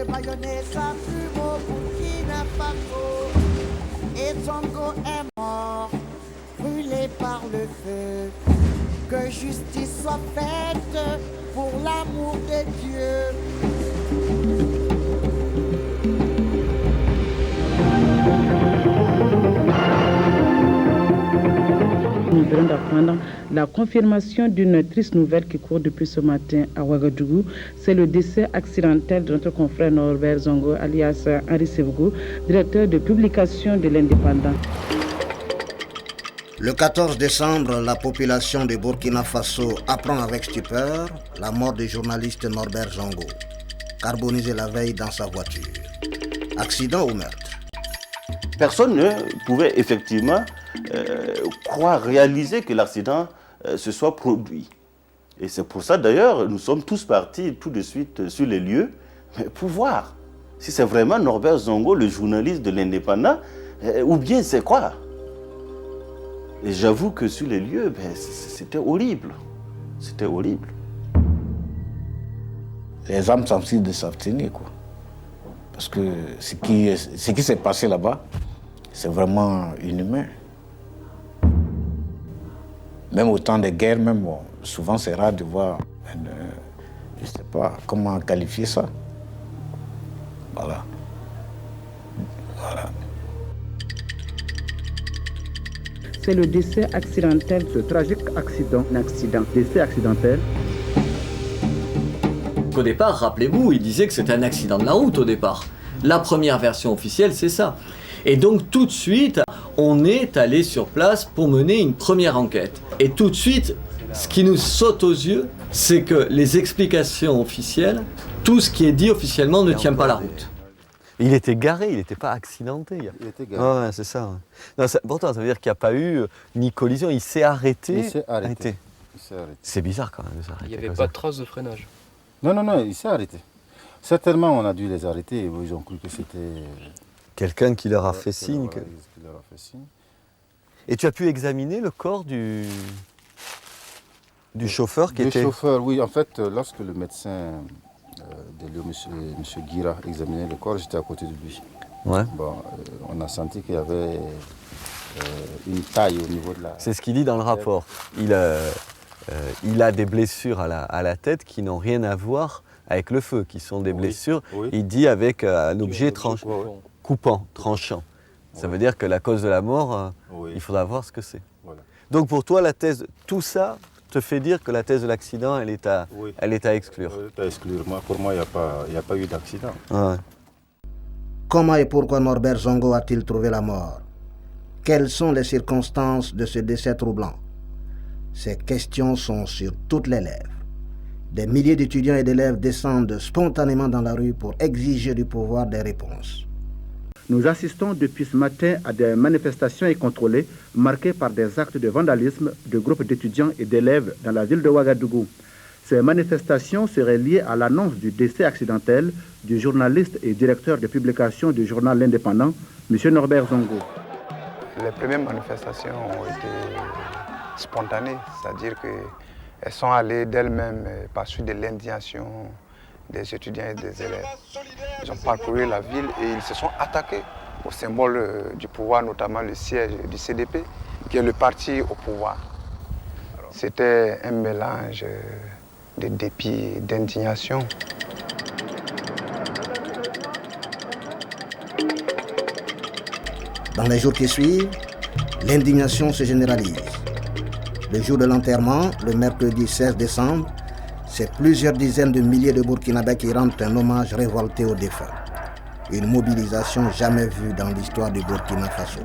bâillonner sa plume au Burkina Faso. Et Zongo est mort, brûlé par le feu. Que justice soit faite pour l'amour de Dieu. Nous venons d'apprendre la confirmation d'une triste nouvelle qui court depuis ce matin à Ouagadougou. C'est le décès accidentel de notre confrère Norbert Zongo, alias Henri Sevgo, directeur de publication de l'Indépendant. Le 14 décembre, la population de Burkina Faso apprend avec stupeur la mort du journaliste Norbert Zongo, carbonisé la veille dans sa voiture. Accident ou meurtre? Personne ne pouvait effectivement réaliser que l'accident se soit produit. Et c'est pour ça d'ailleurs, nous sommes tous partis tout de suite sur les lieux pour voir si c'est vraiment Norbert Zongo, le journaliste de l'Indépendant, ou bien c'est quoi. Et j'avoue que sur les lieux, c'était horrible. C'était horrible. Les âmes sensibles de s'abstenir, quoi. Parce que ce qui s'est passé là-bas, c'est vraiment inhumain. Même au temps des guerres, souvent c'est rare de voir, je ne sais pas comment qualifier ça. Voilà. C'est le décès accidentel. Ce tragique accident, décès accidentel. Au départ, rappelez-vous, il disait que c'était un accident de la route au départ. La première version officielle, c'est ça. Et donc tout de suite, on est allé sur place pour mener une première enquête. Et tout de suite, ce qui nous saute aux yeux, c'est que les explications officielles, tout ce qui est dit officiellement ne tient pas la route. Il était garé, il n'était pas accidenté. Il était garé. Ouais, c'est ça. Non, pourtant, ça veut dire qu'il n'y a pas eu ni collision, il s'est arrêté. Il s'est arrêté. C'est bizarre quand même de s'arrêter. Il n'y avait pas de trace de freinage. Non, il s'est arrêté. Certainement, on a dû les arrêter. Ils ont cru que c'était... Quelqu'un qui leur a fait signe. Qui leur a fait signe. Et tu as pu examiner le corps du chauffeur qui était... Le chauffeur, oui. En fait, lorsque le médecin de Léo, M. Guira, examinait le corps, j'étais à côté de lui. Ouais. Bon, on a senti qu'il y avait une taille au niveau de la... C'est ce qu'il dit dans le rapport. Il a des blessures à la tête qui n'ont rien à voir avec le feu, qui sont des blessures, il dit, avec un objet coupant, tranchant. Ça veut dire que la cause de la mort, il faudra voir ce que c'est. Voilà. Donc pour toi, la thèse, tout ça te fait dire que la thèse de l'accident, elle est à exclure. Elle est à exclure. Pour moi, il n'y a pas eu d'accident. Ouais. Comment et pourquoi Norbert Zongo a-t-il trouvé la mort? Quelles sont les circonstances de ce décès troublant? Ces questions sont sur toutes les lèvres. Des milliers d'étudiants et d'élèves descendent spontanément dans la rue pour exiger du pouvoir des réponses. Nous assistons depuis ce matin à des manifestations incontrôlées marquées par des actes de vandalisme de groupes d'étudiants et d'élèves dans la ville de Ouagadougou. Ces manifestations seraient liées à l'annonce du décès accidentel du journaliste et directeur de publication du journal L'Indépendant, M. Norbert Zongo. Les premières manifestations ont été spontanées, c'est-à-dire qu'elles sont allées d'elles-mêmes par suite de l'indignation des étudiants et des élèves. Ils ont parcouru la ville et ils se sont attaqués au symbole du pouvoir, notamment le siège du CDP, qui est le parti au pouvoir. C'était un mélange de dépit et d'indignation. Dans les jours qui suivent, l'indignation se généralise. Le jour de l'enterrement, le mercredi 16 décembre, c'est plusieurs dizaines de milliers de Burkinabés qui rendent un hommage révolté aux défunts. Une mobilisation jamais vue dans l'histoire du Burkina Faso.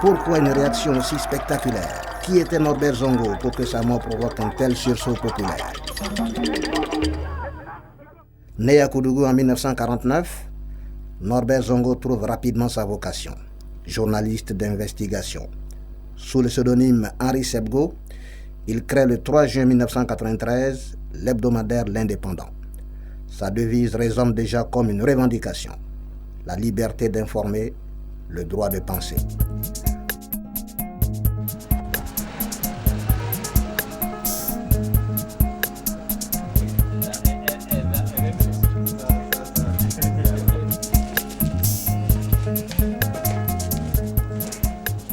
Pourquoi une réaction aussi spectaculaire? Qui était Norbert Zongo pour que sa mort provoque un tel sursaut populaire? Né à Koudougou en 1949, Norbert Zongo trouve rapidement sa vocation, journaliste d'investigation. Sous le pseudonyme Henri Sevgo, il crée le 3 juin 1993 l'hebdomadaire L'Indépendant. Sa devise résonne déjà comme une revendication: la liberté d'informer, le droit de penser.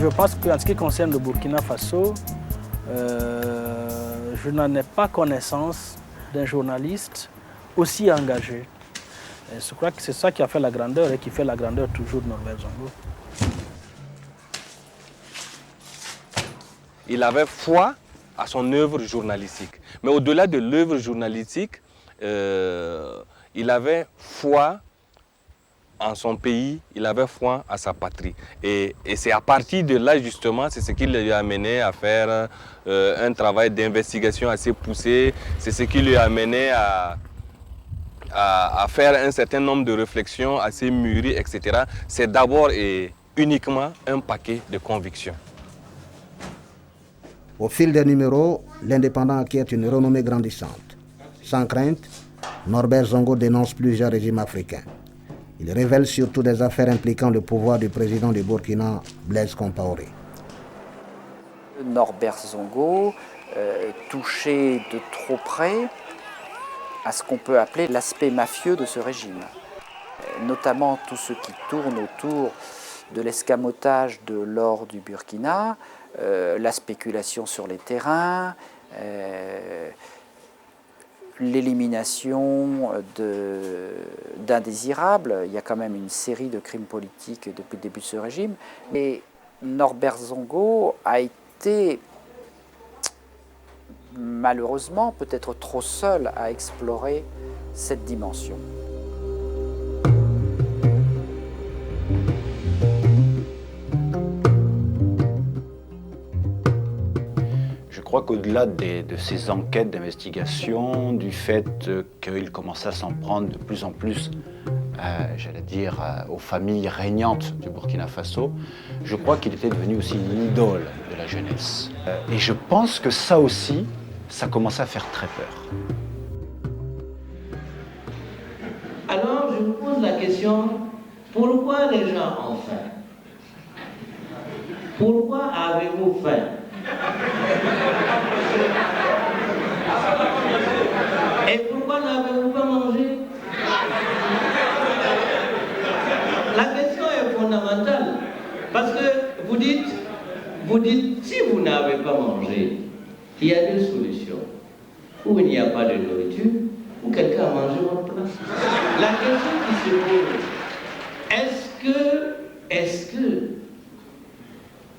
je pense qu'en ce qui concerne le Burkina Faso, je n'en ai pas connaissance d'un journaliste aussi engagé. Et je crois que c'est ça qui a fait la grandeur et qui fait la grandeur toujours de Norbert Zongo. Il avait foi à son œuvre journalistique. Mais au-delà de l'œuvre journalistique, il avait foi en son pays, il avait foi à sa patrie. Et c'est à partir de là, justement, c'est ce qui lui a amené à faire un travail d'investigation assez poussé. C'est ce qui lui a amené à faire un certain nombre de réflexions assez mûries, etc. C'est d'abord et uniquement un paquet de convictions. Au fil des numéros, l'indépendant acquiert une renommée grandissante. Sans crainte, Norbert Zongo dénonce plusieurs régimes africains. Il révèle surtout des affaires impliquant le pouvoir du président du Burkina, Blaise Compaoré. Norbert Zongo touchait de trop près à ce qu'on peut appeler l'aspect mafieux de ce régime, notamment tout ce qui tourne autour de l'escamotage de l'or du Burkina, la spéculation sur les terrains, l'élimination d'indésirables. Il y a quand même une série de crimes politiques depuis le début de ce régime. Et Norbert Zongo a été malheureusement peut-être trop seul à explorer cette dimension. Je crois qu'au-delà de ces enquêtes d'investigation, du fait qu'il commençait à s'en prendre de plus en plus, j'allais dire, aux familles régnantes du Burkina Faso, je crois qu'il était devenu aussi une idole de la jeunesse. Et je pense que ça aussi, ça commençait à faire très peur. Alors, je vous pose la question, pourquoi les gens ont faim? Pourquoi avez-vous faim? Et pourquoi n'avez-vous pas mangé? La question est fondamentale, parce que vous dites, si vous n'avez pas mangé, il y a deux solutions. Ou il n'y a pas de nourriture, ou quelqu'un a mangé votre place. La question qui se pose,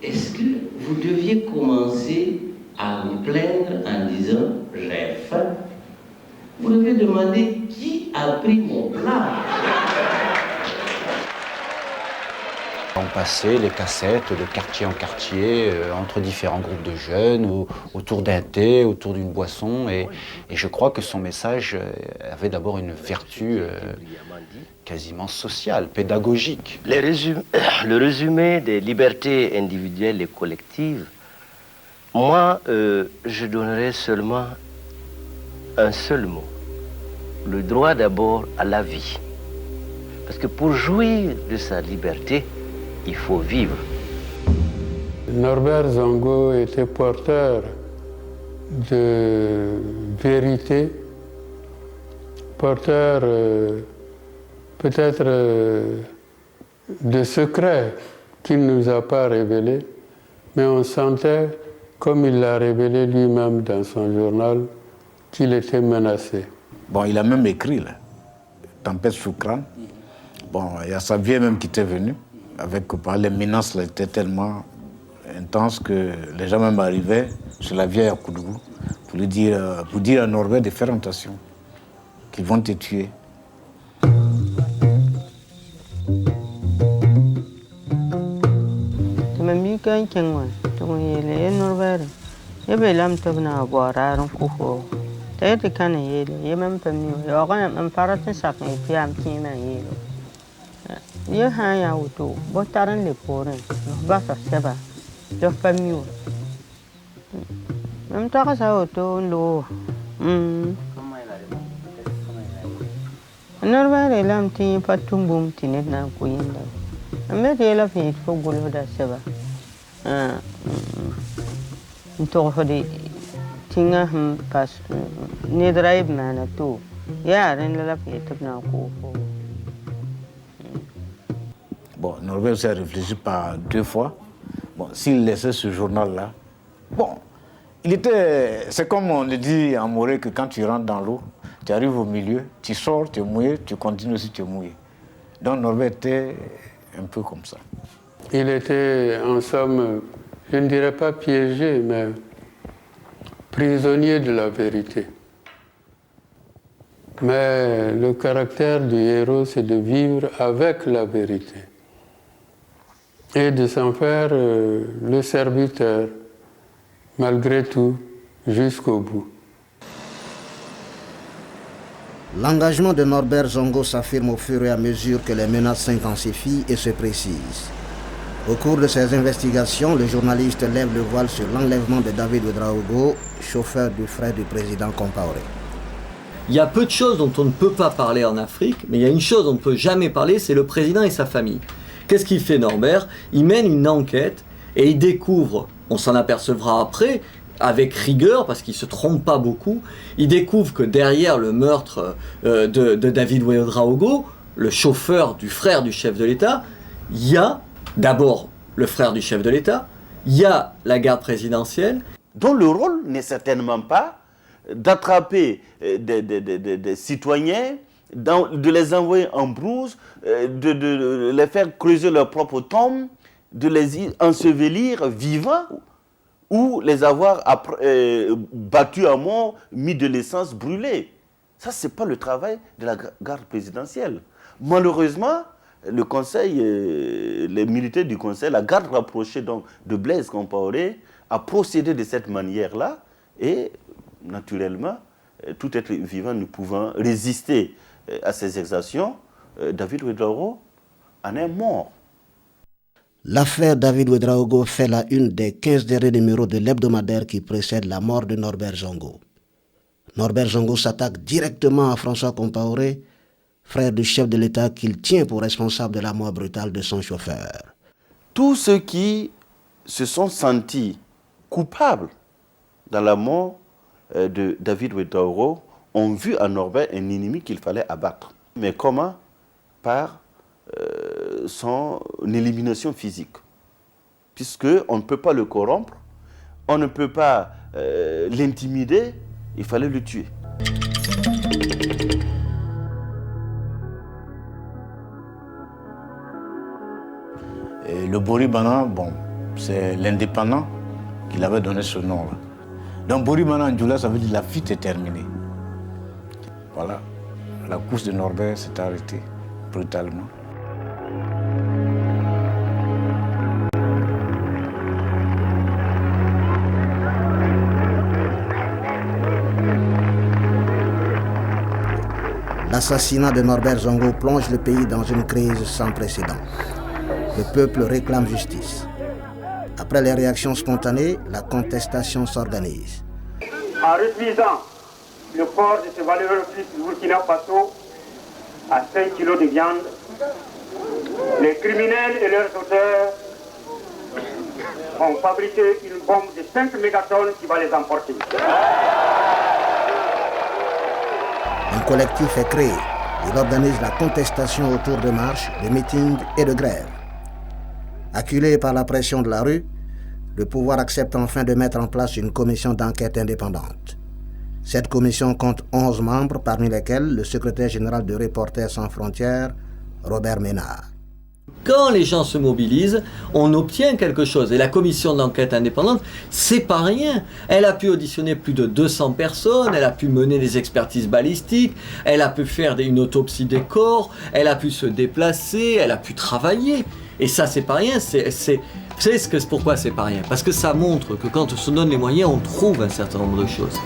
est-ce que vous deviez commencer à vous plaindre en disant « j'ai faim », vous devez demander « qui a pris mon plat ?» On passait les cassettes de quartier en quartier, entre différents groupes de jeunes, autour d'un thé, autour d'une boisson. Et je crois que son message avait d'abord une vertu quasiment sociale, pédagogique. Le résumé des libertés individuelles et collectives, moi, je donnerais seulement un seul mot. Le droit d'abord à la vie. Parce que pour jouir de sa liberté, il faut vivre. Norbert Zongo était porteur de vérité, porteur peut-être de secrets qu'il ne nous a pas révélés, mais on sentait, comme il l'a révélé lui-même dans son journal, qu'il était menacé. Bon, il a même écrit, là, Tempête Choukran. Bon, il y a sa vieille même qui était venue. Les menaces là, étaient tellement intenses que les gens même arrivaient chez la vieille à Koudougou pour dire à Norbert de faire attention, qu'ils vont te tuer. Yo han ya wuto bo taran le poren ba fa seba yo famiu même ta sa wuto lo Norbert lam tin patumbum tinet na ko yinda mais la fi fo golo da seba to hodi tinga pas ne drive mana to ya ren la fi tabna ko fo. Bon, Norbert s'est réfléchi par deux fois, Bon, s'il laissait ce journal-là, bon, c'est comme on le dit en Morée que quand tu rentres dans l'eau, tu arrives au milieu, tu sors, tu es mouillé, tu continues aussi, tu es mouillé. Donc Norbert était un peu comme ça. Il était en somme, je ne dirais pas piégé, mais prisonnier de la vérité. Mais le caractère du héros, c'est de vivre avec la vérité et de s'en faire le serviteur, malgré tout, jusqu'au bout. L'engagement de Norbert Zongo s'affirme au fur et à mesure que les menaces s'intensifient et se précisent. Au cours de ses investigations, le journaliste lève le voile sur l'enlèvement de David Ouedraogo, chauffeur du frère du président Compaoré. Il y a peu de choses dont on ne peut pas parler en Afrique, mais il y a une chose dont on ne peut jamais parler, c'est le président et sa famille. Qu'est-ce qu'il fait Norbert? Il mène une enquête et il découvre, on s'en apercevra après, avec rigueur, parce qu'il ne se trompe pas beaucoup, il découvre que derrière le meurtre de David Ouedraogo, le chauffeur du frère du chef de l'État, il y a d'abord le frère du chef de l'État, il y a la garde présidentielle. Dont le rôle n'est certainement pas d'attraper des citoyens, de les envoyer en brousse, de les faire creuser leur propre tombe, de les ensevelir vivants, ou les avoir battus à mort, mis de l'essence, brûlés. Ça, ce n'est pas le travail de la garde présidentielle. Malheureusement, le conseil, les militaires du conseil, la garde rapprochée donc, de Blaise Compaoré, a procédé de cette manière-là, et naturellement, tout être vivant ne pouvant résister à ces exactions, David Ouedraogo en est mort. L'affaire David Ouedraogo fait la une des 15 derniers numéros de l'hebdomadaire qui précède la mort de Norbert Zongo. Norbert Zongo s'attaque directement à François Compaoré, frère du chef de l'État qu'il tient pour responsable de la mort brutale de son chauffeur. Tous ceux qui se sont sentis coupables dans la mort de David Ouedraogo ont vu en Norbert un ennemi qu'il fallait abattre. Mais comment? Par son élimination physique. Puisqu'on ne peut pas le corrompre, on ne peut pas l'intimider, il fallait le tuer. Et le Boribana, bon, c'est l'indépendant qui avait donné ce nom-là. Donc Boribana en Djoula, ça veut dire la fuite est terminée. Voilà, la course de Norbert s'est arrêtée brutalement. L'assassinat de Norbert Zongo plonge le pays dans une crise sans précédent. Le peuple réclame justice. Après les réactions spontanées, la contestation s'organise. En réduisant le corps de ce valeureux fils du Burkina Faso à 5 kilos de viande, les criminels et leurs auteurs ont fabriqué une bombe de 5 mégatonnes qui va les emporter. Un collectif est créé. Il organise la contestation autour de marches, de meetings et de grèves. Acculé par la pression de la rue, le pouvoir accepte enfin de mettre en place une commission d'enquête indépendante. Cette commission compte 11 membres, parmi lesquels le secrétaire général de Reporters sans frontières, Robert Ménard. Quand les gens se mobilisent, on obtient quelque chose. Et la commission d'enquête indépendante, c'est pas rien. Elle a pu auditionner plus de 200 personnes, elle a pu mener des expertises balistiques, elle a pu faire une autopsie des corps, elle a pu se déplacer, elle a pu travailler. Et ça, c'est pas rien. Vous savez pourquoi c'est pas rien? Parce que ça montre que quand on se donne les moyens, on trouve un certain nombre de choses.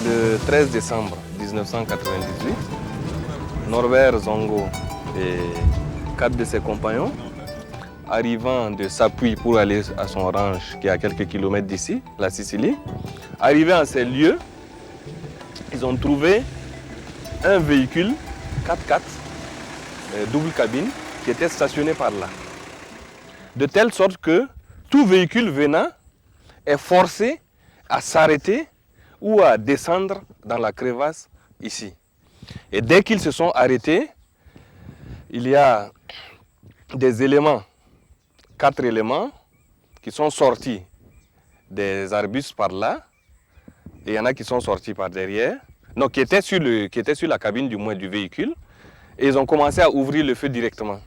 Le 13 décembre 1998, Norbert Zongo et 4 de ses compagnons, arrivant de Sapuy pour aller à son ranch qui est à quelques kilomètres d'ici, la Sicile, arrivés à ces lieux, ils ont trouvé un véhicule 4x4 double cabine qui était stationné par là. De telle sorte que tout véhicule venant est forcé à s'arrêter ou à descendre dans la crevasse ici. Et dès qu'ils se sont arrêtés, il y a des éléments, 4 éléments qui sont sortis des arbustes par là, et il y en a qui sont sortis par derrière, donc qui étaient sur la cabine du véhicule, et ils ont commencé à ouvrir le feu directement.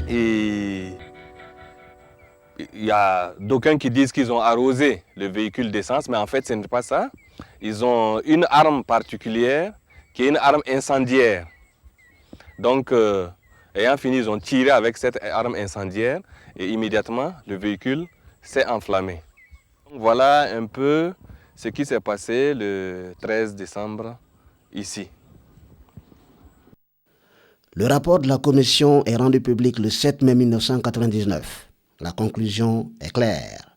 Et il y a d'aucuns qui disent qu'ils ont arrosé le véhicule d'essence, mais en fait ce n'est pas ça. Ils ont une arme particulière qui est une arme incendiaire. Donc, ayant fini, ils ont tiré avec cette arme incendiaire et immédiatement, le véhicule s'est enflammé. Donc, voilà un peu ce qui s'est passé le 13 décembre ici. Le rapport de la commission est rendu public le 7 mai 1999. La conclusion est claire.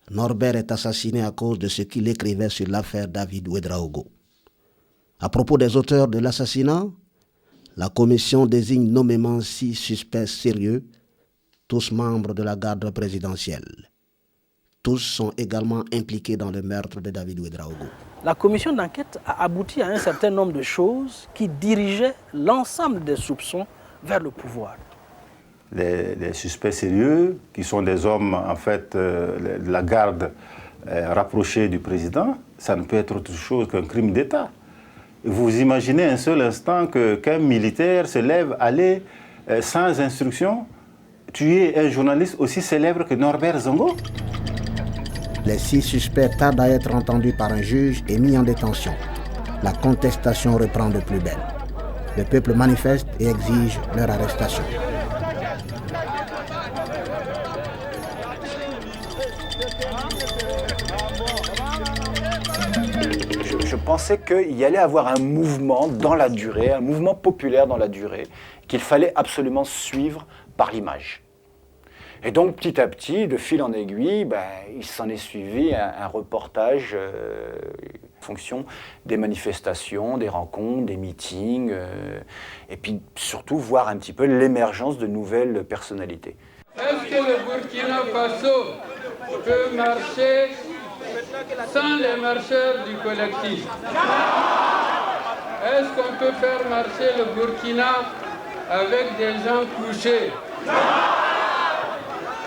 Norbert est assassiné à cause de ce qu'il écrivait sur l'affaire David Ouedraogo. À propos des auteurs de l'assassinat, la commission désigne nommément 6 suspects sérieux, tous membres de la garde présidentielle. Tous sont également impliqués dans le meurtre de David Ouedraogo. La commission d'enquête a abouti à un certain nombre de choses qui dirigeaient l'ensemble des soupçons vers le pouvoir. Les suspects sérieux, qui sont des hommes, en fait, de la garde rapprochée du président, ça ne peut être autre chose qu'un crime d'État. Vous imaginez un seul instant qu'un militaire se lève, aller sans instruction, tuer un journaliste aussi célèbre que Norbert Zongo? Les 6 suspects tardent à être entendus par un juge et mis en détention. La contestation reprend de plus belle. Le peuple manifeste et exige leur arrestation. Je pensais qu'il y allait avoir un mouvement dans la durée, un mouvement populaire dans la durée, qu'il fallait absolument suivre par l'image. Et donc, petit à petit, de fil en aiguille, il s'en est suivi un reportage en fonction des manifestations, des rencontres, des meetings, et puis surtout voir un petit peu l'émergence de nouvelles personnalités. Est-ce que le Burkina Faso peut marcher sans les marcheurs du collectif? Est-ce qu'on peut faire marcher le Burkina avec des gens couchés?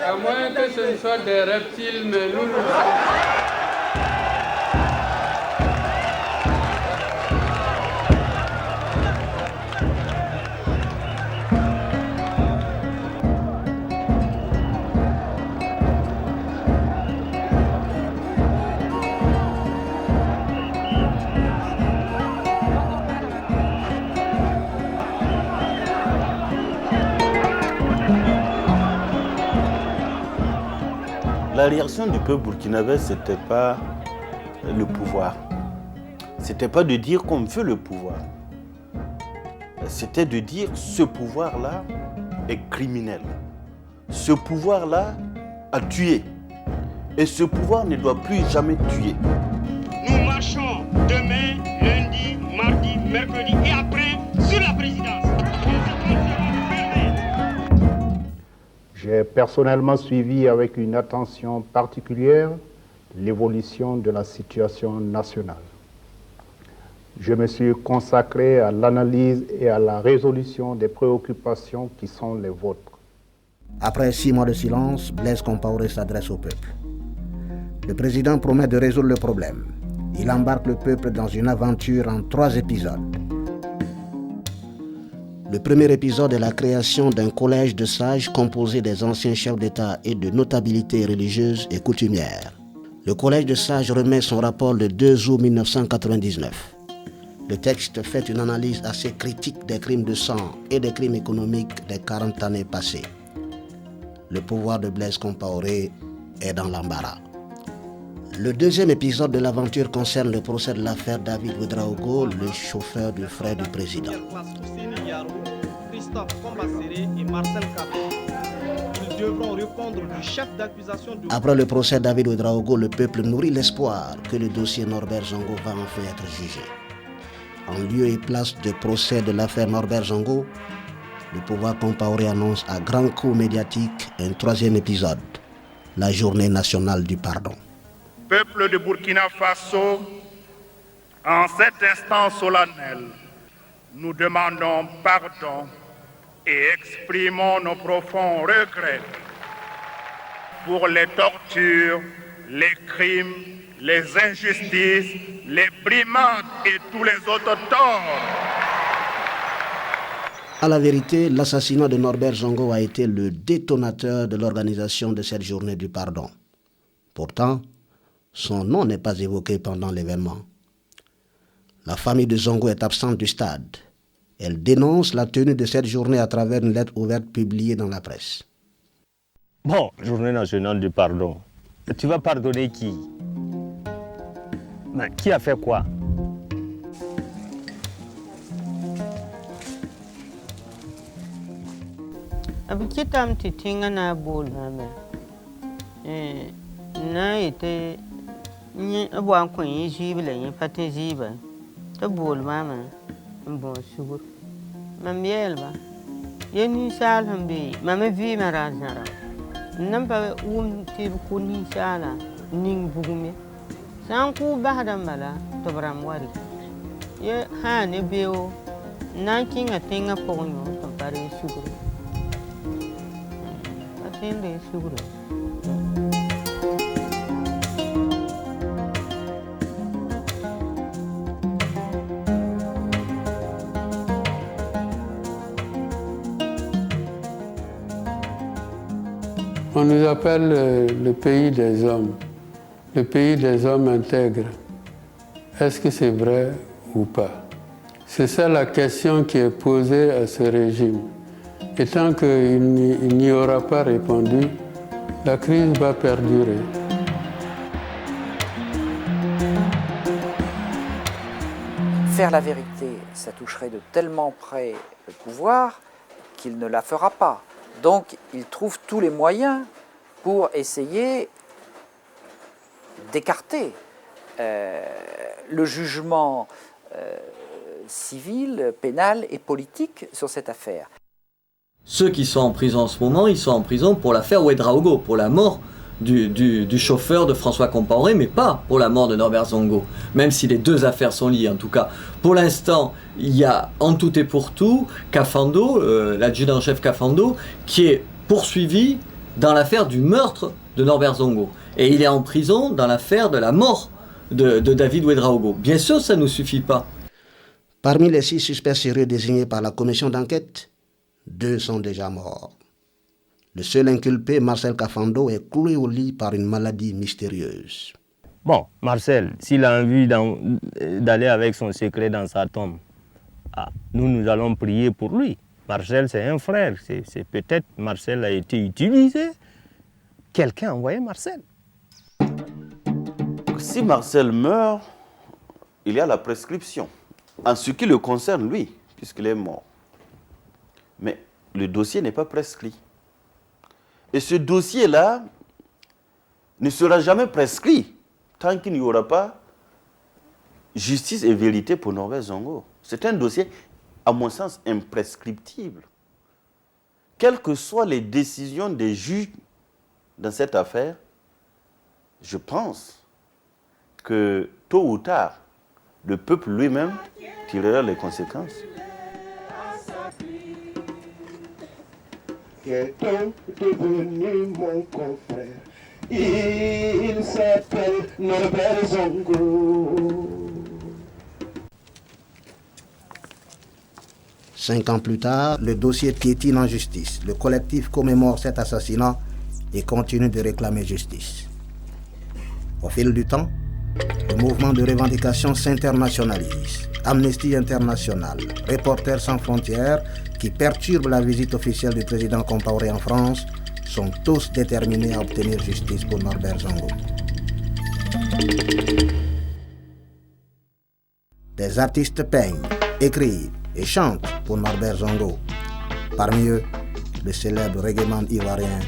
À moins que ce ne soit des reptiles, mais nous le sommes. La réaction du peuple burkinabé, ce n'était pas le pouvoir. Ce n'était pas de dire qu'on veut le pouvoir. C'était de dire ce pouvoir-là est criminel. Ce pouvoir-là a tué. Et ce pouvoir ne doit plus jamais tuer. Nous marchons demain, lundi, mardi, mercredi et après sur la présidence. J'ai personnellement suivi avec une attention particulière l'évolution de la situation nationale. Je me suis consacré à l'analyse et à la résolution des préoccupations qui sont les vôtres. Après 6 mois de silence, Blaise Compaoré s'adresse au peuple. Le président promet de résoudre le problème. Il embarque le peuple dans une aventure en 3 épisodes. Le premier épisode est la création d'un collège de sages composé des anciens chefs d'État et de notabilités religieuses et coutumières. Le collège de sages remet son rapport le 2 août 1999. Le texte fait une analyse assez critique des crimes de sang et des crimes économiques des 40 années passées. Le pouvoir de Blaise Compaoré est dans l'embarras. Le deuxième épisode de l'aventure concerne le procès de l'affaire David Ouedraogo, le chauffeur du frère du président. Après le procès David Ouedraogo, le peuple nourrit l'espoir que le dossier Norbert Zongo va enfin être jugé. En lieu et place du procès de l'affaire Norbert Zongo, le pouvoir Compaoré annonce à grands coups médiatiques un 3e épisode, la journée nationale du pardon. Peuple de Burkina Faso, en cet instant solennel, nous demandons pardon et exprimons nos profonds regrets pour les tortures, les crimes, les injustices, les brimades et tous les autres torts. À la vérité, l'assassinat de Norbert Zongo a été le détonateur de l'organisation de cette journée du pardon. Pourtant, son nom n'est pas évoqué pendant l'événement. La famille de Zongo est absente du stade. Elle dénonce la tenue de cette journée à travers une lettre ouverte publiée dans la presse. Bon, journée nationale du pardon. Tu vas pardonner qui? Mais qui a fait quoi? Abikitam titinga na bol mama. Na ite ni abwan ko yin jibe la yin patin jibe. Ta bol mama bon sugur. Mam yelba. Yeni sal hambi mama vi marazara. Namba ti ko ni sala ning bugume. San ku bahdan mala to bram wari. Ye ha ne beo na kinga tinga ponyo to pare sugur. On nous appelle le pays des hommes, le pays des hommes intègres. Est-ce que c'est vrai ou pas? C'est ça la question qui est posée à ce régime. Et tant qu'il n'y aura pas répondu, la crise va perdurer. Faire la vérité, ça toucherait de tellement près le pouvoir qu'il ne la fera pas. Donc il trouve tous les moyens pour essayer d'écarter le jugement civil, pénal et politique sur cette affaire. Ceux qui sont en prison en ce moment, ils sont en prison pour l'affaire Ouedraogo, pour la mort du chauffeur de François Compaoré, mais pas pour la mort de Norbert Zongo, même si les deux affaires sont liées en tout cas. Pour l'instant, il y a en tout et pour tout Kafando, l'adjudant-chef Kafando, qui est poursuivi dans l'affaire du meurtre de Norbert Zongo. Et il est en prison dans l'affaire de la mort de David Ouedraogo. Bien sûr, ça ne nous suffit pas. Parmi les 6 suspects sérieux désignés par la commission d'enquête, 2 sont déjà morts. Le seul inculpé, Marcel Kafando, est cloué au lit par une maladie mystérieuse. Bon, Marcel, s'il a envie d'aller avec son secret dans sa tombe, nous allons prier pour lui. Marcel, c'est un frère. C'est peut-être Marcel a été utilisé. Quelqu'un a envoyé Marcel. Si Marcel meurt, il y a la prescription. En ce qui le concerne, lui, puisqu'il est mort. Mais le dossier n'est pas prescrit. Et ce dossier-là ne sera jamais prescrit tant qu'il n'y aura pas justice et vérité pour Norbert Zongo. C'est un dossier, à mon sens, imprescriptible. Quelles que soient les décisions des juges dans cette affaire, je pense que tôt ou tard, le peuple lui-même tirera les conséquences. Est devenu mon confrère, il s'appelle Norbert Zongo. 5 ans plus tard, le dossier piétine en justice. Le collectif commémore cet assassinat et continue de réclamer justice. Au fil du temps, le mouvement de revendication s'internationalise. Amnesty International, Reporters sans frontières, qui perturbent la visite officielle du président Compaoré en France, sont tous déterminés à obtenir justice pour Norbert Zongo. Des artistes peignent, écrivent et chantent pour Norbert Zongo. Parmi eux, le célèbre reggaeman ivoirien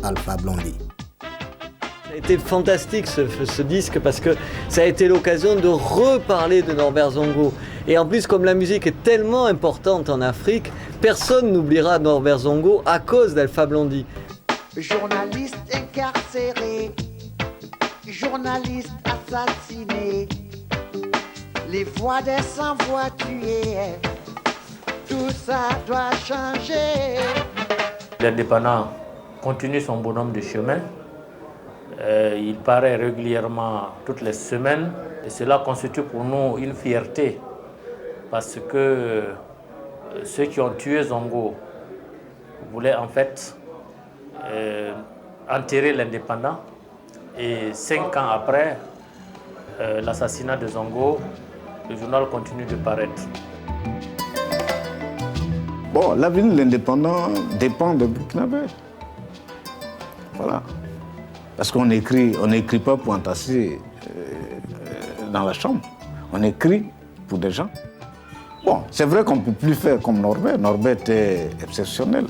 Alpha Blondy. Ça a été fantastique ce disque parce que ça a été l'occasion de reparler de Norbert Zongo. Et en plus, comme la musique est tellement importante en Afrique, personne n'oubliera Norbert Zongo à cause d'Alpha Blondy. Journaliste incarcéré, journaliste assassiné, les voix des sans-voix tuées, tout ça doit changer. L'indépendant continue son bonhomme de chemin. Il paraît régulièrement toutes les semaines et cela constitue pour nous une fierté parce que ceux qui ont tué Zongo voulaient en fait enterrer l'indépendant et 5 ans après l'assassinat de Zongo, le journal continue de paraître. Bon, l'avenir de l'indépendant dépend de Burkinabé. Voilà. Parce qu'on n'écrit pas pour entasser dans la chambre. On écrit pour des gens. Bon, c'est vrai qu'on ne peut plus faire comme Norbert. Norbert était exceptionnel.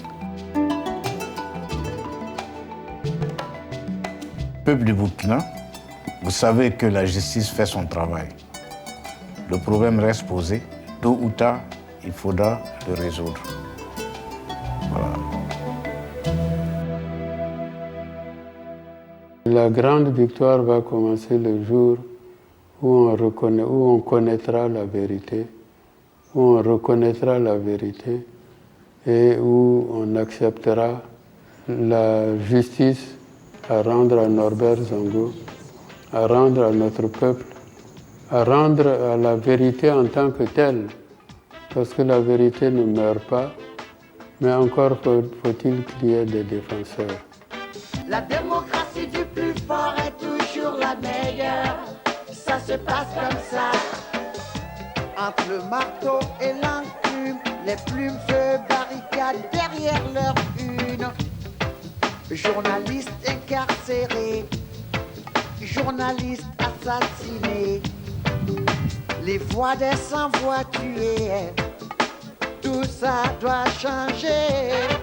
Peuple du Burkina, vous savez que la justice fait son travail. Le problème reste posé. Tôt ou tard, il faudra le résoudre. Voilà. La grande victoire va commencer le jour où on connaîtra la vérité, où on reconnaîtra la vérité et où on acceptera la justice à rendre à Norbert Zongo, à rendre à notre peuple, à rendre à la vérité en tant que telle, parce que la vérité ne meurt pas, mais encore faut-il qu'il y ait des défenseurs. La démocratie du plus fort est toujours la meilleure. Ça se passe comme ça. Entre le marteau et l'enclume, les plumes se barricadent derrière leur une. Journalistes incarcérés, journalistes assassinés, les voix des sans-voix tuées. Tout ça doit changer.